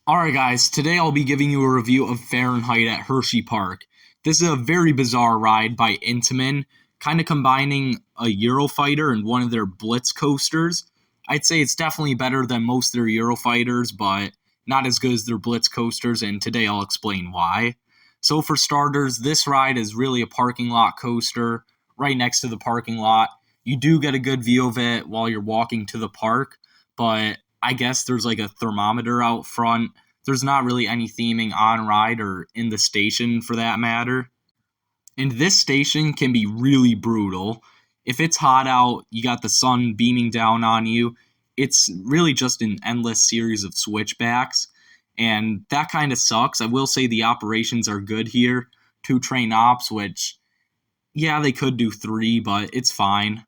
Alright guys, today I'll be giving you a review of Fahrenheit at Hershey Park. This is a very bizarre ride by Intamin, kind of combining a Eurofighter and one of their Blitz coasters. I'd say it's definitely better than most of their Eurofighters, but not as good as their Blitz coasters, and today I'll explain why. So for starters, this ride is really a parking lot coaster right next to the parking lot. You do get a good view of it while you're walking to the park, but I guess there's like a thermometer out front. There's not really any theming on ride or in the station for that matter. And this station can be really brutal. If it's hot out, you got the sun beaming down on you. It's really just an endless series of switchbacks. And that kind of sucks. I will say the operations are good here. Two train ops, which, yeah, they could do three, but it's fine.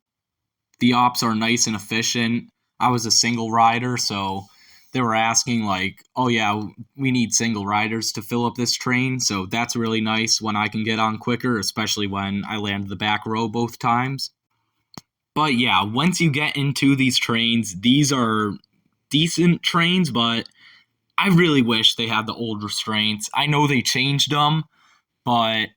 The ops are nice and efficient. I was a single rider, so they were asking like, "Oh yeah, we need single riders to fill up this train." So that's really nice when I can get on quicker, especially when I land the back row both times. But yeah, once you get into these trains, these are decent trains, but I really wish they had the old restraints. I know they changed them, but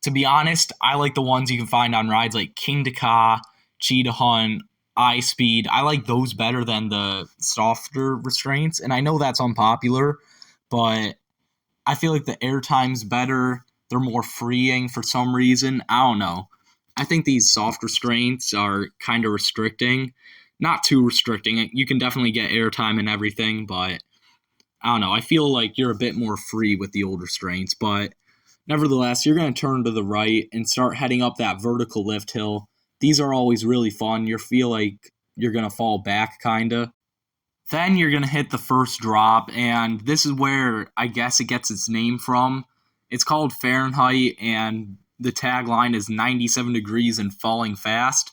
to be honest, I like the ones you can find on rides like King Ka, Cheetah Hunt, I Speed. I like those better than the softer restraints, and I know that's unpopular, but I feel like the airtime's better. They're more freeing for some reason. I don't know. I think these soft restraints are kind of restricting. Not too restricting. You can definitely get airtime and everything, but I don't know. I feel like you're a bit more free with the old restraints, but nevertheless, you're going to turn to the right and start heading up that vertical lift hill. These are always really fun. You feel like you're going to fall back, kind of. Then you're going to hit the first drop, and this is where I guess it gets its name from. It's called Fahrenheit, and the tagline is 97 degrees and falling fast.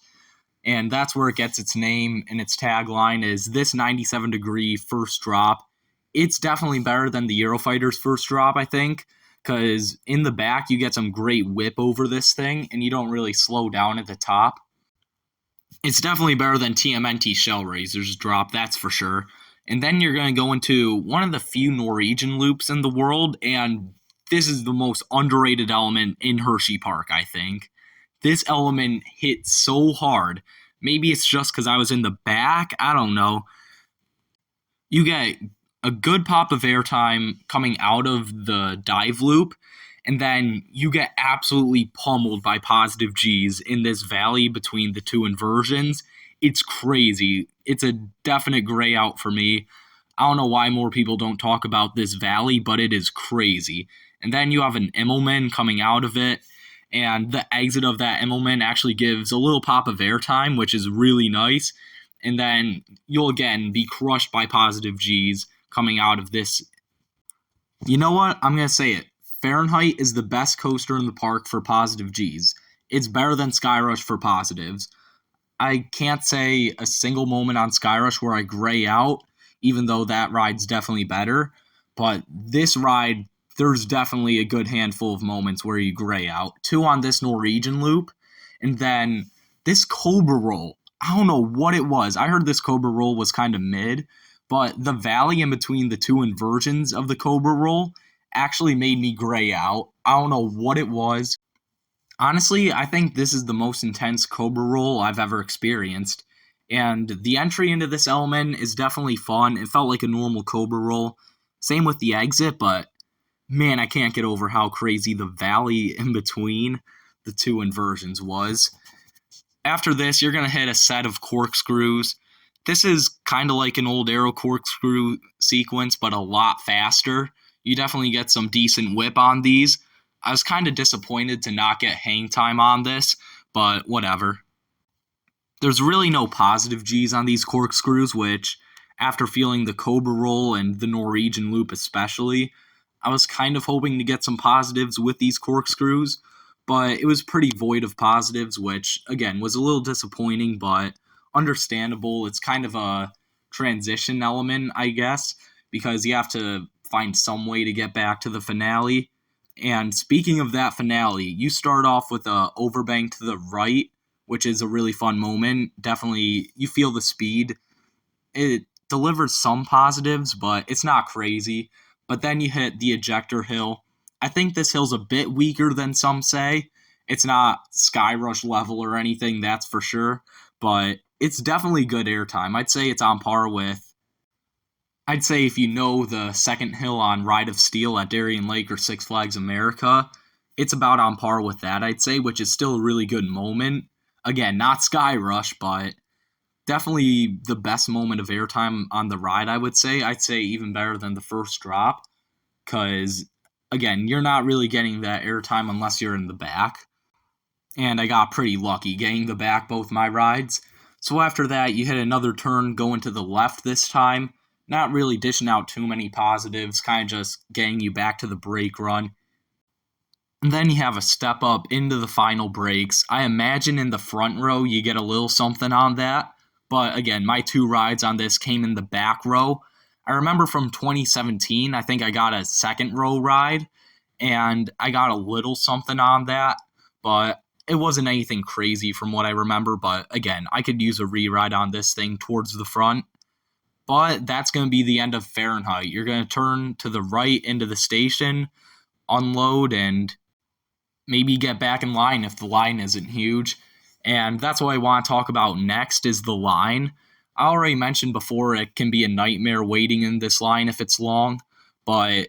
And that's where it gets its name, and its tagline is this 97-degree first drop. It's definitely better than the Eurofighter's first drop, I think, because in the back you get some great whip over this thing, and you don't really slow down at the top. It's definitely better than TMNT Shell Razor's drop, that's for sure. And then you're going to go into one of the few Norwegian loops in the world, and this is the most underrated element in Hershey Park, I think. This element hits so hard. Maybe it's just because I was in the back. I don't know. You get a good pop of airtime coming out of the dive loop, and then you get absolutely pummeled by positive G's in this valley between the two inversions. It's crazy. It's a definite gray out for me. I don't know why more people don't talk about this valley, but it is crazy. And then you have an Immelman coming out of it, and the exit of that Immelman actually gives a little pop of airtime, which is really nice. And then you'll again be crushed by positive G's coming out of this. You know what? I'm going to say it. Fahrenheit is the best coaster in the park for positive G's. It's better than Skyrush for positives. I can't say a single moment on Skyrush where I gray out, even though that ride's definitely better. But this ride, there's definitely a good handful of moments where you gray out. Two on this Norwegian loop, and then this Cobra roll. I don't know what it was. I heard this Cobra roll was kind of mid, but the valley in between the two inversions of the Cobra roll actually made me gray out. I don't know what it was. Honestly, I think this is the most intense Cobra roll I've ever experienced. And the entry into this element is definitely fun. It felt like a normal Cobra roll. Same with the exit, but man, I can't get over how crazy the valley in between the two inversions was. After this, you're going to hit a set of corkscrews. This is kind of like an old Arrow corkscrew sequence, but a lot faster. You definitely get some decent whip on these. I was kind of disappointed to not get hang time on this, but whatever. There's really no positive G's on these corkscrews, which, after feeling the Cobra roll and the Norwegian loop especially, I was kind of hoping to get some positives with these corkscrews, but it was pretty void of positives, which, again, was a little disappointing, but understandable. It's kind of a transition element, I guess, because you have to find some way to get back to the finale. And speaking of that finale, you start off with a overbank to the right, which is a really fun moment. Definitely, you feel the speed. It delivers some positives, but it's not crazy. But then you hit the ejector hill. I think this hill's a bit weaker than some say. It's not Sky Rush level or anything, that's for sure. But it's definitely good airtime. I'd say it's on par with. I'd say if you know the second hill on Ride of Steel at Darien Lake or Six Flags America, it's about on par with that, I'd say, which is still a really good moment. Again, not Sky Rush, but definitely the best moment of airtime on the ride, I would say. I'd say even better than the first drop, because, again, you're not really getting that airtime unless you're in the back. And I got pretty lucky getting the back both my rides. So after that, you hit another turn going to the left this time. Not really dishing out too many positives, kind of just getting you back to the brake run. And then you have a step up into the final brakes. I imagine in the front row you get a little something on that. But again, my 2 rides on this came in the back row. I remember from 2017, I think I got a second row ride, and I got a little something on that. But it wasn't anything crazy from what I remember. But again, I could use a re-ride on this thing towards the front. But that's going to be the end of Fahrenheit. You're going to turn to the right into the station, unload, and maybe get back in line if the line isn't huge. And that's what I want to talk about next is the line. I already mentioned before it can be a nightmare waiting in this line if it's long, but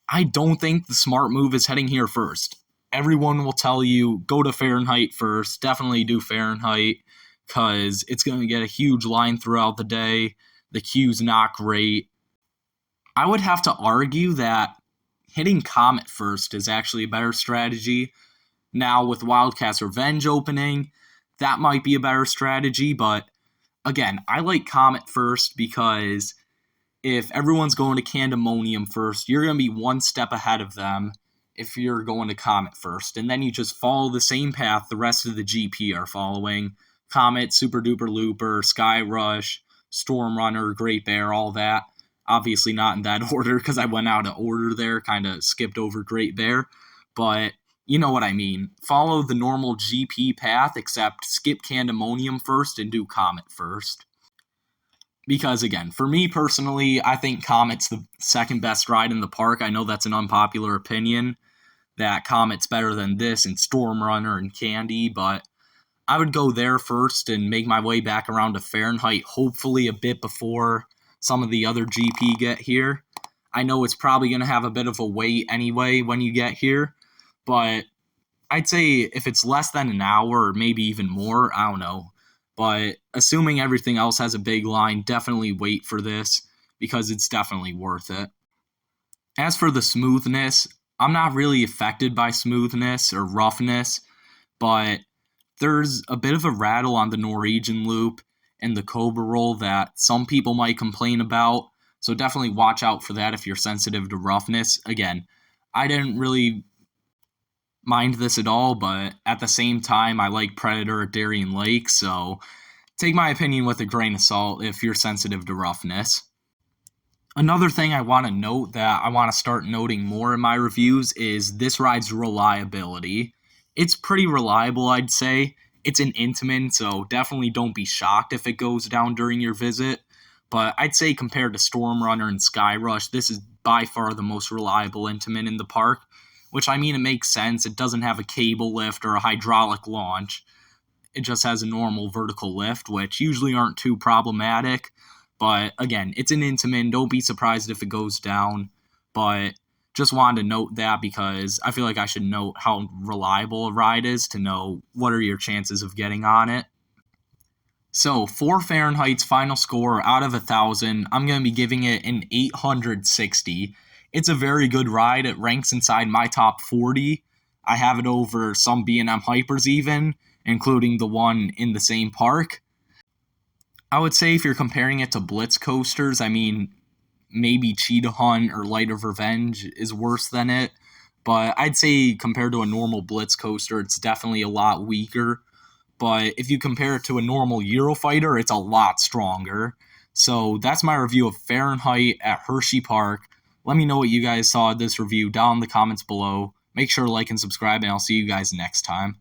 I don't think the smart move is heading here first. Everyone will tell you, go to Fahrenheit first. Definitely do Fahrenheit because it's going to get a huge line throughout the day. The queue's not great. I would have to argue that hitting Comet first is actually a better strategy. Now, with Wildcat's Revenge opening, that might be a better strategy, but again, I like Comet first because if everyone's going to Candemonium first, you're going to be one step ahead of them if you're going to Comet first. And then you just follow the same path the rest of the GP are following. Comet, Super Duper Looper, Sky Rush, Storm Runner, Great Bear, all that. Obviously not in that order because I went out of order there, kind of skipped over Great Bear. But you know what I mean. Follow the normal GP path, except skip Candemonium first and do Comet first. Because, again, for me personally, I think Comet's the second best ride in the park. I know that's an unpopular opinion, that Comet's better than this and Storm Runner and Candy, but I would go there first and make my way back around to Fahrenheit, hopefully a bit before some of the other GP get here. I know it's probably going to have a bit of a wait anyway when you get here, but I'd say if it's less than an hour or maybe even more, I don't know. But assuming everything else has a big line, definitely wait for this because it's definitely worth it. As for the smoothness, I'm not really affected by smoothness or roughness, but there's a bit of a rattle on the Norwegian loop and the Cobra roll that some people might complain about. So definitely watch out for that if you're sensitive to roughness. Again, I didn't really mind this at all, but at the same time, I like Predator at Darien Lake, so take my opinion with a grain of salt if you're sensitive to roughness. Another thing I want to note that I want to start noting more in my reviews is this ride's reliability. It's pretty reliable, I'd say. It's an Intamin, so definitely don't be shocked if it goes down during your visit. But I'd say compared to Storm Runner and Sky Rush, this is by far the most reliable Intamin in the park. Which, I mean, it makes sense. It doesn't have a cable lift or a hydraulic launch. It just has a normal vertical lift, which usually aren't too problematic. But, again, it's an Intamin. Don't be surprised if it goes down. But just wanted to note that because I feel like I should note how reliable a ride is to know what are your chances of getting on it. So, for Fahrenheit's final score out of 1,000, I'm going to be giving it an 860. It's a very good ride. It ranks inside my top 40. I have it over some B&M Hypers even, including the one in the same park. I would say if you're comparing it to Blitz coasters, I mean, maybe Cheetah Hunt or Light of Revenge is worse than it. But I'd say compared to a normal Blitz coaster, it's definitely a lot weaker. But if you compare it to a normal Eurofighter, it's a lot stronger. So that's my review of Fahrenheit at Hershey Park. Let me know what you guys saw of this review down in the comments below. Make sure to like and subscribe, and I'll see you guys next time.